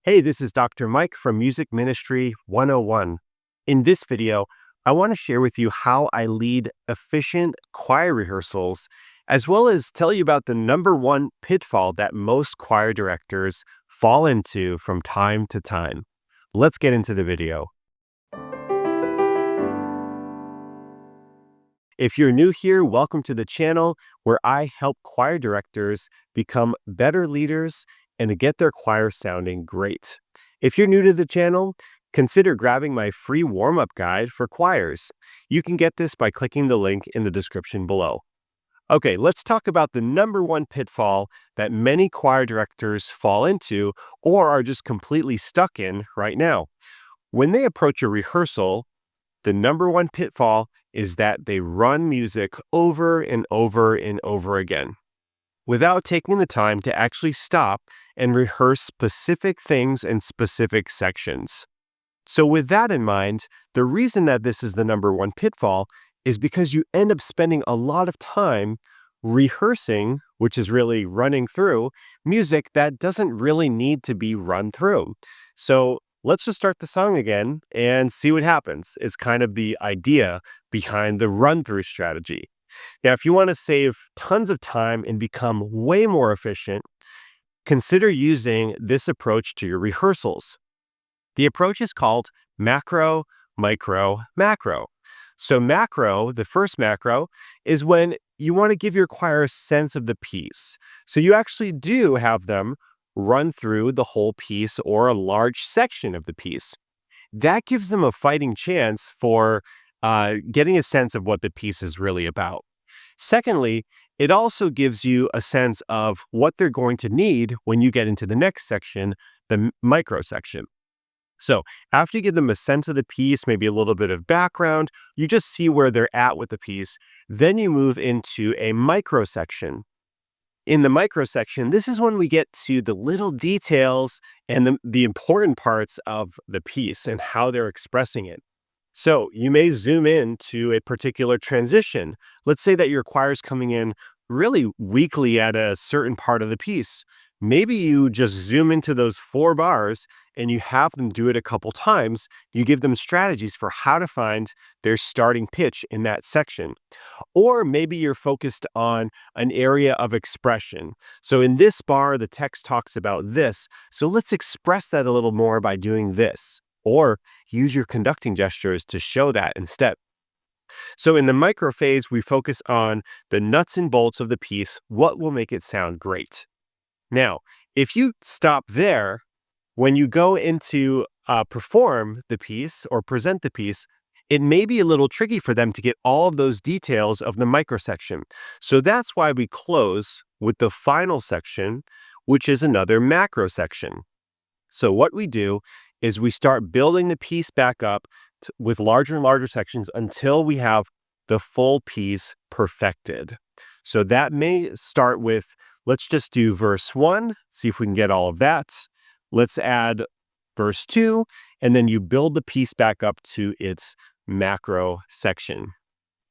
Hey, this is Dr. Mike from Music Ministry 101. In this video, I want to share with you how I lead efficient choir rehearsals, as well as tell you about the number one pitfall that most choir directors fall into from time to time. Let's get into the video. If you're new here, welcome to the channel where I help choir directors become better leaders and to get their choir sounding great. If you're new to the channel, consider grabbing my free warm-up guide for choirs. You can get this by clicking the link in the description below. Okay, let's talk about the number one pitfall that many choir directors fall into or are just completely stuck in right now. When they approach a rehearsal, the number one pitfall is that they run music over and over and over again without taking the time to actually stop and rehearse specific things in specific sections. So with that in mind, the reason that this is the number one pitfall is because you end up spending a lot of time rehearsing, which is really running through, music that doesn't really need to be run through. So let's just start the song again and see what happens, is kind of the idea behind the run-through strategy. Now, if you want to save tons of time and become way more efficient, consider using this approach to your rehearsals. The approach is called macro, micro, macro. So macro, the first macro, is when you want to give your choir a sense of the piece. So you actually do have them run through the whole piece or a large section of the piece. That gives them a fighting chance for getting a sense of what the piece is really about. Secondly, it also gives you a sense of what they're going to need when you get into the next section, the micro section. So after you give them a sense of the piece, maybe a little bit of background, you just see where they're at with the piece. Then you move into a micro section. In the micro section, this is when we get to the little details and the important parts of the piece and how they're expressing it. So you may zoom in to a particular transition. Let's say that your choir is coming in really weakly at a certain part of the piece. Maybe you just zoom into those 4 bars and you have them do it a couple times. You give them strategies for how to find their starting pitch in that section. Or maybe you're focused on an area of expression. So in this bar, the text talks about this. So let's express that a little more by doing this. Or use your conducting gestures to show that instead. So in the micro phase, we focus on the nuts and bolts of the piece, what will make it sound great. Now, if you stop there, when you go into perform the piece or present the piece, it may be a little tricky for them to get all of those details of the micro section. So that's why we close with the final section, which is another macro section. So what we do is we start building the piece back up with larger and larger sections until we have the full piece perfected. So that may start with, let's just do verse 1, see if we can get all of that. Let's add verse 2, and then you build the piece back up to its macro section.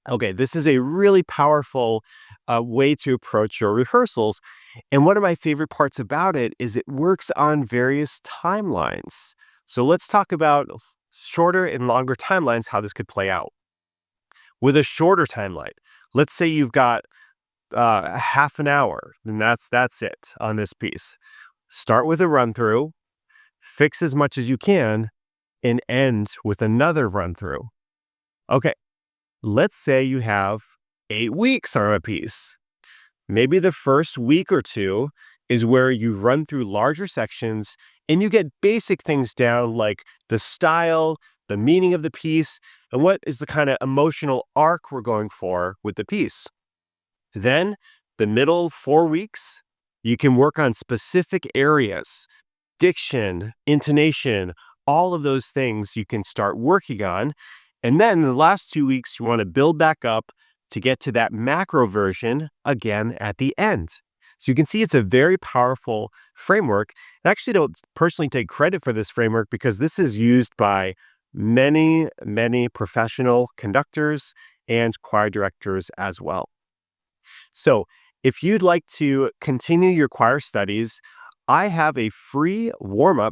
Okay, this is a really powerful way to approach your rehearsals. And one of my favorite parts about it is it works on various timelines. So let's talk about shorter and longer timelines, how this could play out. With a shorter timeline, let's say you've got half an hour, and that's it on this piece. Start with a run through, fix as much as you can, and end with another run through. Okay, let's say you have 8 weeks on a piece. Maybe the first week or two is where you run through larger sections and you get basic things down like the style, the meaning of the piece, and what is the kind of emotional arc we're going for with the piece. Then the middle 4 weeks, you can work on specific areas, diction, intonation, all of those things you can start working on. And then the last 2 weeks, you want to build back up to get to that macro version again at the end. So you can see it's a very powerful framework. I actually don't personally take credit for this framework because this is used by many, many professional conductors and choir directors as well. So if you'd like to continue your choir studies, I have a free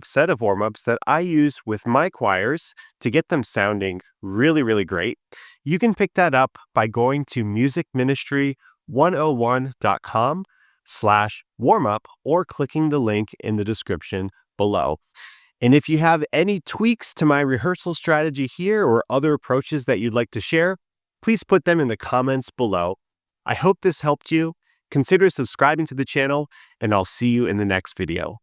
set of warm-ups that I use with my choirs to get them sounding really, really great. You can pick that up by going to musicministry101.com/warmup or clicking the link in the description below. And if you have any tweaks to my rehearsal strategy here or other approaches that you'd like to share, please put them in the comments below. I hope this helped you. Consider subscribing to the channel, and I'll see you in the next video.